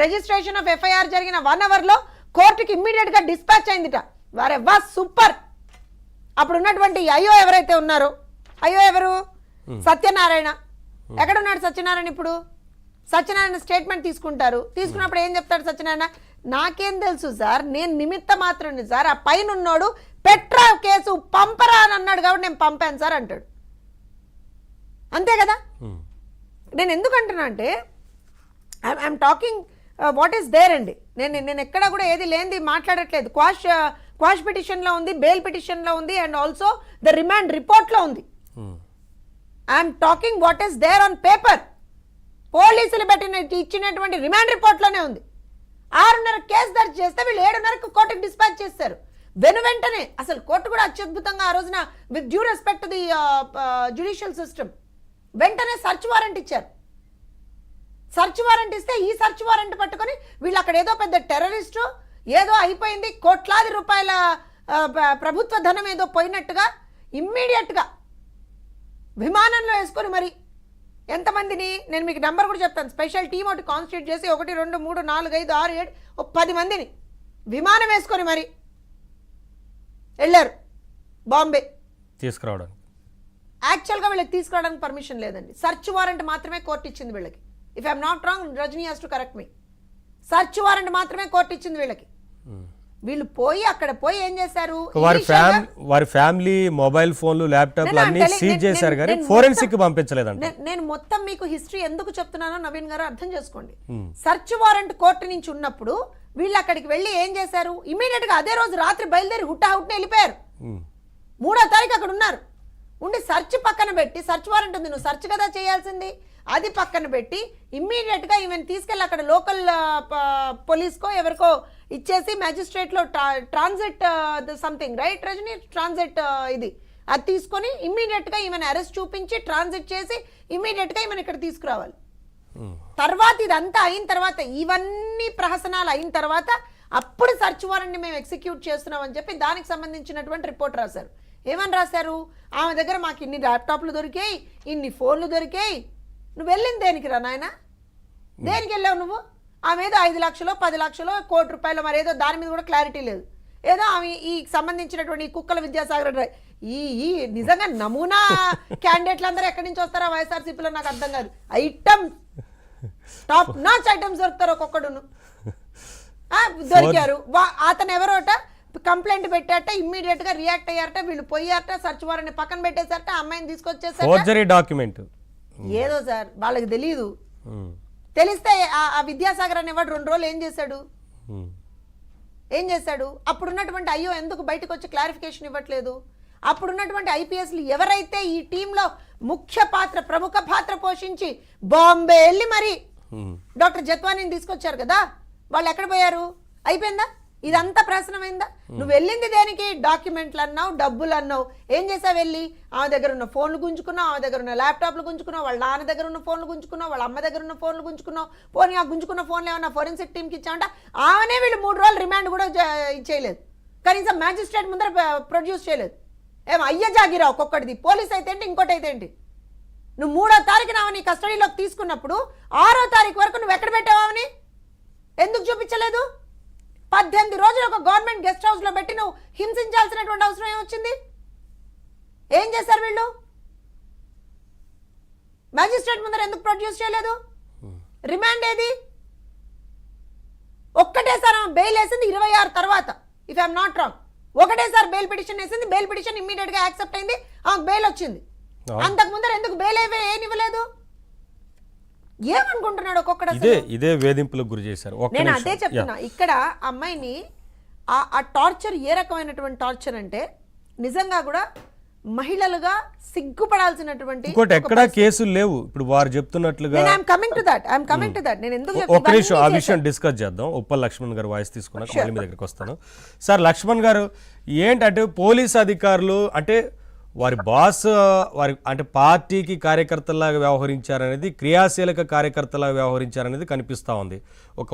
Registration of FIR జరిగిన 1 hour లో కోర్టుకి ఇమ్మీడియట్ గా డిస్పాచ్ అయిందిట. వారే వా సూపర్. అప్పుడు ఉన్నటువంటి అయ్యో ఎవరైతే ఉన్నారో, అయ్యో ఎవరు, సత్యనారాయణ. ఎక్కడున్నాడు సత్యనారాయణ? ఇప్పుడు సత్యనారాయణ స్టేట్మెంట్ తీసుకుంటారు. తీసుకున్నప్పుడు ఏం చెప్తాడు సత్యనారాయణ? నాకేం తెలుసు సార్, నేను నిమిత్త మాత్రం సార్, ఆ పైన ఉన్నోడు పెట్రా కేసు పంపరా అని అన్నాడు కాబట్టి నేను పంపాను సార్ అంటాడు. అంతే కదా. నేను ఎందుకు అంటున్నా అంటే I'm talking what is there అండి. నేను ఎక్కడ కూడా ఏది లేనిది మాట్లాడట్లేదు. క్వాష్ పిటిషన్లో ఉంది, బెయిల్ పిటిషన్లో ఉంది, అండ్ ఆల్సో ద రిమాండ్ రిపోర్ట్లో ఉంది. I'm talking what is there on paper. పోలీసులు ఇచ్చినటువంటి రిమాండ్ రిపోర్ట్లోనే ఉంది. 6:30 కేసు దర్జు చేస్తే వీళ్ళు 7:30కు కోర్టుకు డిస్పాచ్ చేస్తారు. వెంటనే అసలు కోర్టు కూడా అత్యద్భుతంగా ఆ రోజున with due respect to the judicial system వెంటనే సర్చ్ వారెంట్ ఇచ్చారు. సర్చ్ వారెంట్ ఇస్తే ఈ సర్చ్ వారెంట్ పట్టుకొని వీళ్ళు అక్కడ ఏదో పెద్ద టెర్రరిస్టు ఏదో అయిపోయింది, కోట్లాది రూపాయల ప్రభుత్వ ధనం ఏదో పోయినట్టుగా ఇమ్మీడియట్గా విమానంలో వేసుకొని మరి ఎంతమందిని, నేను మీకు నెంబర్ కూడా చెప్తాను, స్పెషల్ టీమ్ ఒకటి కాన్స్టిట్యూట్ చేసి 1 2 3 4 5 6 7 10 మందిని విమానం వేసుకొని మరి వెళ్ళారు బాంబే తీసుకురావడానికి. యాక్చువల్గా వీళ్ళకి తీసుకురావడానికి పర్మిషన్ లేదండి. సర్చ్ వారెంట్ మాత్రమే కోర్టు ఇచ్చింది వీళ్ళకి. If I'm not wrong, Rajani has to correct me. Search warrant మాత్రమే కోర్టు ఇచ్చింది వీళ్ళకి. వీళ్ళు పోయి అక్కడ పోయి ఏం చేశారు, వారి ఫ్యామిలీ మొబైల్ ఫోన్లు, ల్యాప్టాప్లు అన్ని సీజ్ చేశారు కానీ ఫోరెన్సిక్ పంపించలేదంట. నేను మొత్తం మీకు హిస్టరీ ఎందుకు చెప్తున్నానో నవీన్ గారు అర్థం చేసుకోండి. సర్చ్ వారెంట్ కోర్టు నుంచి ఉన్నప్పుడు వీళ్ళు అక్కడికి వెళ్ళి ఏం చేశారు, ఇమీడియట్ గా అదే రోజు రాత్రి బయలుదేరి హుట్టాహుట్ని వెళ్ళిపోయారు. 3వ తారీఖు అక్కడ ఉన్నారు. ఉండి సర్చ్ పక్కన పెట్టి, సర్చ్ వారెంట్ ఉంది, నువ్వు సర్చ్ కదా చేయాల్సింది, అది పక్కన పెట్టి ఇమ్మీడియట్ గా ఈవెన్ తీసుకెళ్ళి అక్కడ లోకల్ పోలీస్కో ఎవరికో ఇచ్చేసి మ్యాజిస్ట్రేట్లో transit something right Rajani, transit ఇది అది తీసుకొని ఇమ్మీడియట్ గా ఈమెను అరెస్ట్ చూపించి ట్రాన్సిట్ చేసి ఇమ్మీడియట్ గా ఈమెను ఇక్కడ తీసుకురావాలి. తర్వాత ఇదంతా అయిన తర్వాత, ఇవన్నీ ప్రహసనాలు అయిన తర్వాత అప్పుడు సర్చ్ వారెంట్ మేము ఎగ్జిక్యూట్ చేస్తున్నాం అని చెప్పి దానికి సంబంధించినటువంటి రిపోర్ట్ రాశారు. ఏమని రాశారు, ఆమె దగ్గర మాకు ఇన్ని ల్యాప్టాప్లు దొరికాయి, ఇన్ని ఫోన్లు దొరికాయి. నువ్వు వెళ్ళింది దేనికి రా నాయన, దేనికి వెళ్ళావు నువ్వు? ఆమె ఏదో 5 లక్షలు 10 లక్షలు ₹1 కోటి మరి ఏదో దాని మీద కూడా క్లారిటీ లేదు. ఏదో ఆమె ఈ సంబంధించినటువంటి కుక్కల విద్యాసాగర్ ఈ నిజంగా నమూనా క్యాండిడేట్లు అందరూ ఎక్కడి నుంచి వస్తారా వైఎస్ఆర్సీపీలో నాకు అర్థం కాదు. ఐటమ్ టాప్ నాచ్ ఐటమ్స్ దొరుకుతారు ఒక్కొక్కడును. దొరికారు. అతను ఎవరోట కంప్లైంట్ పెట్టాట, ఇమ్మీడియట్ గా రియాక్ట్ అయ్యారట, వీళ్ళు పోయారట, సర్చ్ వారెంట్ పక్కన పెట్టేశారట, అమ్మాయిని తీసుకొచ్చేసారు. ఏదో సార్ వాళ్ళకి తెలియదు. తెలిస్తే ఆ విద్యాసాగర్ అనేవాడు 2 రోజులు ఏం చేశాడు, అప్పుడున్నటువంటి అయ్యో ఎందుకు బయటకు వచ్చి క్లారిఫికేషన్ ఇవ్వట్లేదు. అప్పుడున్నటువంటి ఐపీఎస్లు ఎవరైతే ఈ టీంలో ప్రముఖ పాత్ర పోషించి బాంబే వెళ్ళి మరి డాక్టర్ జత్వానీని తీసుకొచ్చారు కదా, వాళ్ళు ఎక్కడ పోయారు? అయిపోయిందా? ఇదంతా ప్రశ్నమైందా? నువ్వు వెళ్ళింది దేనికి? డాక్యుమెంట్లు అన్నావు, డబ్బులు అన్నావు. ఏం చేసావు? వెళ్ళి ఆమె దగ్గర ఉన్న ఫోన్లు గుంజుకున్నావు, ఆమె దగ్గర ఉన్న ల్యాప్టాప్లు గుంజుకున్నావు, వాళ్ళ నాన్న దగ్గర ఉన్న ఫోన్లు గుంజుకున్నావు, వాళ్ళ అమ్మ దగ్గర ఉన్న ఫోన్లు గుంజుకున్నావు. పోనీ ఆ గుంజుకున్న ఫోన్లు ఏమన్నా ఫోరెన్సిక్ టీంకి ఇచ్చామంట. ఆమెనే వీళ్ళు 3 రోజులు రిమాండ్ కూడా చేయలేదు, కనీసం మ్యాజిస్ట్రేట్ ముందర ప్రొడ్యూస్ చేయలేదు. ఏమో అయ్య జాగిరా ఒక్కొక్కటిది. పోలీస్ అయితే ఏంటి, ఇంకోటి అయితే ఏంటి? నువ్వు 3వ తారీఖున ఆమె కస్టడీలోకి తీసుకున్నప్పుడు 6వ తారీఖు వరకు నువ్వు ఎక్కడ పెట్టావు ఆమెని? ఎందుకు చూపించలేదు? 18 రోజులు ఒక గవర్నమెంట్ గెస్ట్ హౌస్ లో పెట్టి నువ్వు హింసించాల్సినటువంటి అవసరం ఏమొచ్చింది? ఏం చేశారు వీళ్ళు? మ్యాజిస్ట్రేట్ ముందర ఎందుకు ప్రొడ్యూస్ చేయలేదు? రిమాండ్ ఏది? ఒక్కటేసారి బెయిల్ వేసింది 26 తర్వాత, ఇఫ్ ఐఎమ్ నాట్ రాంగ్. ఒకటేసారి బెయిల్ పిటిషన్ వేసింది, బెయిల్ పిటిషన్ ఇమ్మీడియట్ గా యాక్సెప్ట్ అయింది, ఆమెకు బెయిల్ వచ్చింది. అంతకు ముందర ఎందుకు బెయిల్ ఏనివ్వలేదు? ఏమనుకుంటున్నాడు ఒక్కొక్కడు? ఇదే వేధింపులకు గురి చేశారు. నేను అదే చెప్తున్నా. ఇక్కడ అమ్మాయిని ఆ టార్చర్ ఏ రకమైనటువంటి టార్చర్ అంటే నిజంగా కూడా మహిళలుగా సిగ్గుపడాల్సినటువంటి. ఇంకోటి ఎక్కడా కేసులు లేవు ఇప్పుడు వారు చెప్తున్నట్లుగా. నేను ఎందుకు ఒక్క నిమిషం ఆ విషయం డిస్కస్ చేద్దాం. ఉప్పల్ లక్ష్మణ్ గారు వాయిస్ తీసుకున్నాక మళ్ళీ మీ దగ్గరికి వస్తాను. సార్ లక్ష్మణ్ గారు, ఏంటంటే పోలీస్ అధికారులు అంటే వారి బాస్ వారి అంటే పార్టీకి కార్యకర్తలాగా వ్యవహరించారనేది, క్రియాశీలక కార్యకర్తలాగా వ్యవహరించారనేది కనిపిస్తూ ఉంది. ఒక